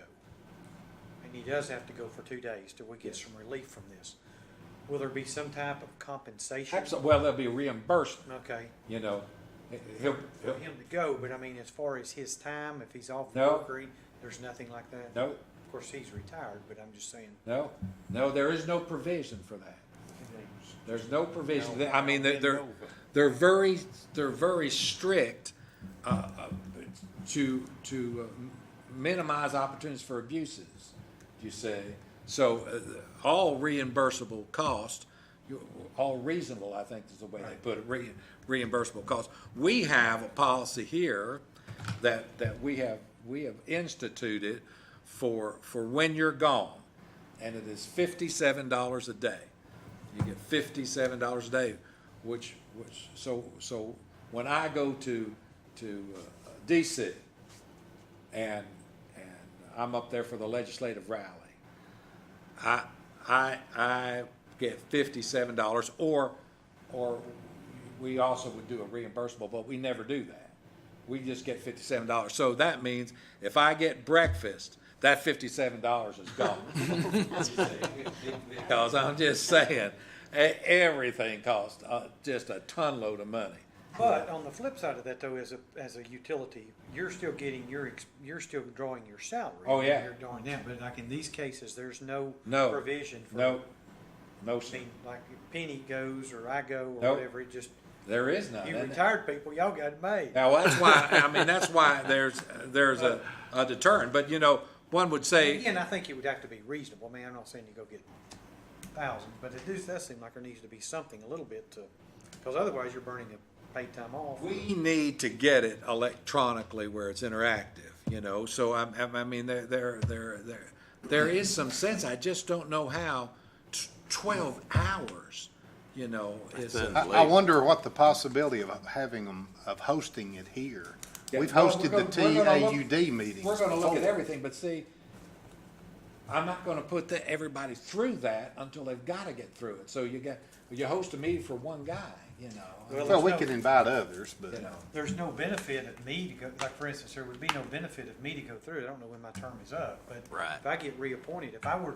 And he does have to go for 2 days till we get some relief from this. Will there be some type of compensation? Well, there'll be reimbursement, Okay, you know. He'll, for him to go, but I mean, as far as his time, if he's off No. work, or there's nothing like that? no, Of course, he's retired, but I'm just saying. no, there is no provision for that. There's no provision. I mean, they're very strict to minimize opportunities for abuses, you say. So all reimbursable cost, all reasonable, I think is the way they put it, reimbursable cost. We have a policy here that we have instituted for when you're gone, and it is $57 a day. You get $57 a day, which so when I go to DC and I'm up there for the legislative rally, I get $57, or we also would do a reimbursable, but we never do that. We just get $57. So that means if I get breakfast, that $57 is gone. Because I'm just saying, everything costs just a ton load of money. But on the flip side of that, though, as a utility, you're still getting you're still drawing your salary. Oh, yeah. You're drawing that, but like in these cases, there's no No. provision for. No, I sir. mean, like if Penny goes or I go or Nope. whatever, it just, There is none. you isn't it? retired people, y'all got it made. Now, that's why, I mean, that's why there's a deterrent, but you know, one would say, Again, I think it would have to be reasonable. I mean, I'm not saying you go get thousands, but it does seem like there needs to be something a little bit to, because otherwise you're burning a paid time off. we need to get it electronically where it's interactive, you know, so I mean, there is some sense, I just don't know how 12 hours, you know, is. That's I wonder what the possibility of having them, of hosting it here. Yeah, We've well, hosted we're the gonna look- TAUD meetings. We're gonna look at before. everything, but see, I'm not gonna put everybody through that until they've gotta get through it. So you host a meeting for one guy, you know. Well, we could invite others, but. You know. There's no benefit of me to go, like for instance, there would be no benefit of me to go through it. I don't know when my term is up, but Right. if I get reappointed, if I was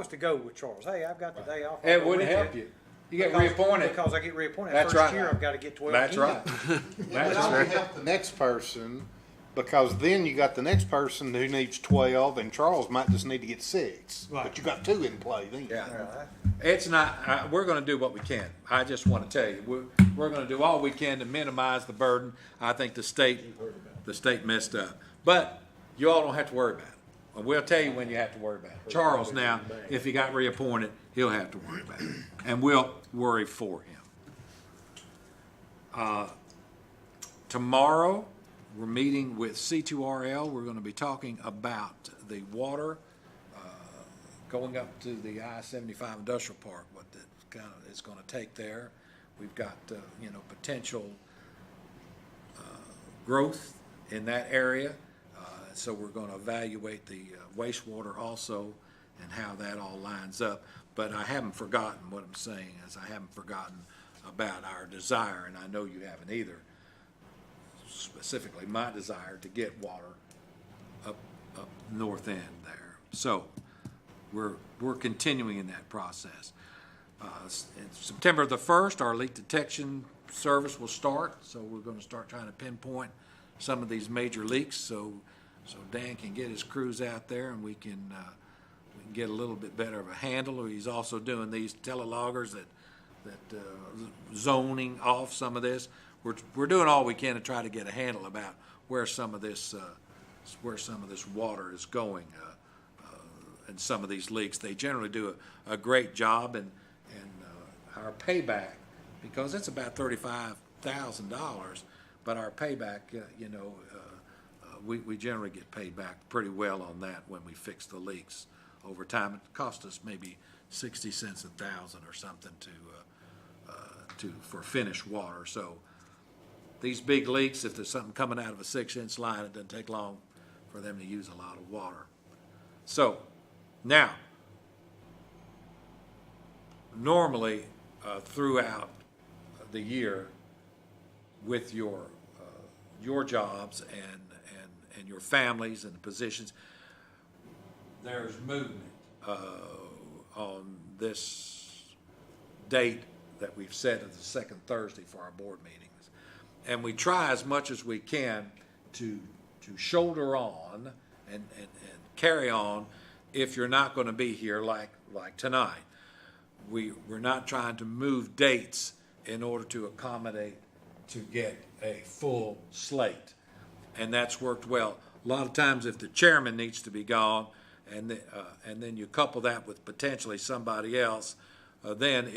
to go with Charles, hey, I've got the day off. I'll It go wouldn't with help you. You get Because- reappointed. Because I get reappointed. That's First right. year, I've got to get 12 That's again. right. But That's it only right. help the next person, because then you got the next person who needs 12, and Charles might just need to get 6. Right. But you got 2 in play then. Yeah. Right. It's not, we're gonna do what we can. I just wanna tell you, we're gonna do all we can to minimize the burden. I think the state messed up. But you all don't have to worry about it. And we'll tell you when you have to worry about it. Charles now, if he got reappointed, he'll have to worry about it. And we'll worry for him. Tomorrow, we're meeting with C2RL. We're gonna be talking about the water going up to the I-75 Industrial Park, what that kind of is gonna take there. We've got, you know, potential growth in that area. So we're gonna evaluate the wastewater also and how that all lines up. But I haven't forgotten, what I'm saying is I haven't forgotten about our desire, and I know you haven't either, specifically my desire to get water up north end there. So we're continuing in that process. September the 1st, our leak detection service will start, so we're gonna start trying to pinpoint some of these major leaks, so Dan can get his crews out there and we can get a little bit better of a handle. He's also doing these teleloggers that zoning off some of this. We're doing all we can to try to get a handle about where some of this water is going, and some of these leaks. They generally do a great job, and our payback, because it's about $35,000, but our payback, you know, we generally get paid back pretty well on that when we fix the leaks over time. It cost us maybe 60 cents a thousand or something for finished water. So these big leaks, if there's something coming out of a 6-inch line, it doesn't take long for them to use a lot of water. So now, normally throughout the year, with your jobs and your families and the positions, there's movement on this date that we've set as the second Thursday for our board meetings. And we try as much as we can to shoulder on and carry on if you're not going to be here like tonight. We're not trying to move dates in order to accommodate to get a full slate. And that's worked well. A lot of times if the chairman needs to be gone and then you couple that with potentially somebody else, then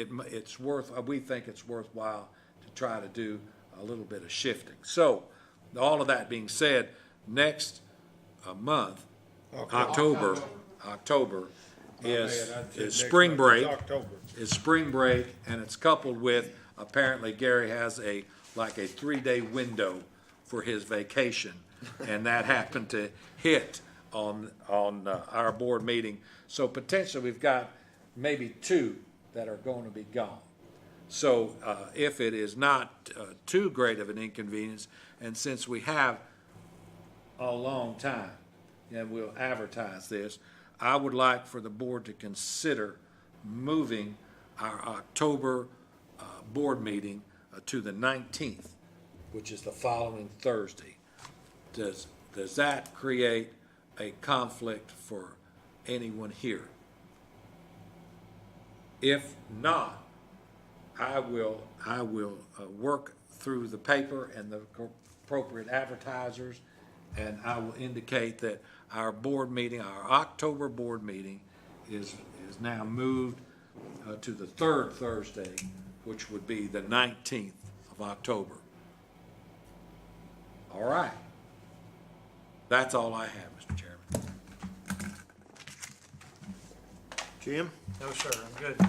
we think it's worthwhile to try to do a little bit of shifting. So, all of that being said, next month, October is spring break. Is spring break, and it's coupled with, apparently Gary has a 3-day window for his vacation, and that happened to hit on our board meeting. So potentially we've got maybe 2 that are going to be gone. So if it is not too great of an inconvenience, and since we have a long time, and we'll advertise this, I would like for the board to consider moving our October board meeting to the 19th, which is the following Thursday. Does that create a conflict for anyone here? If not, I will work through the paper and the appropriate advertisers, and I will indicate that our board meeting, our October board meeting is now moved to the third Thursday, which would be the 19th of October. All right. That's all I have, Mr. Chairman. Jim? No, sir, I'm good.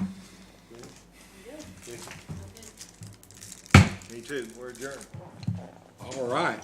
Me too, we're adjourned. All right.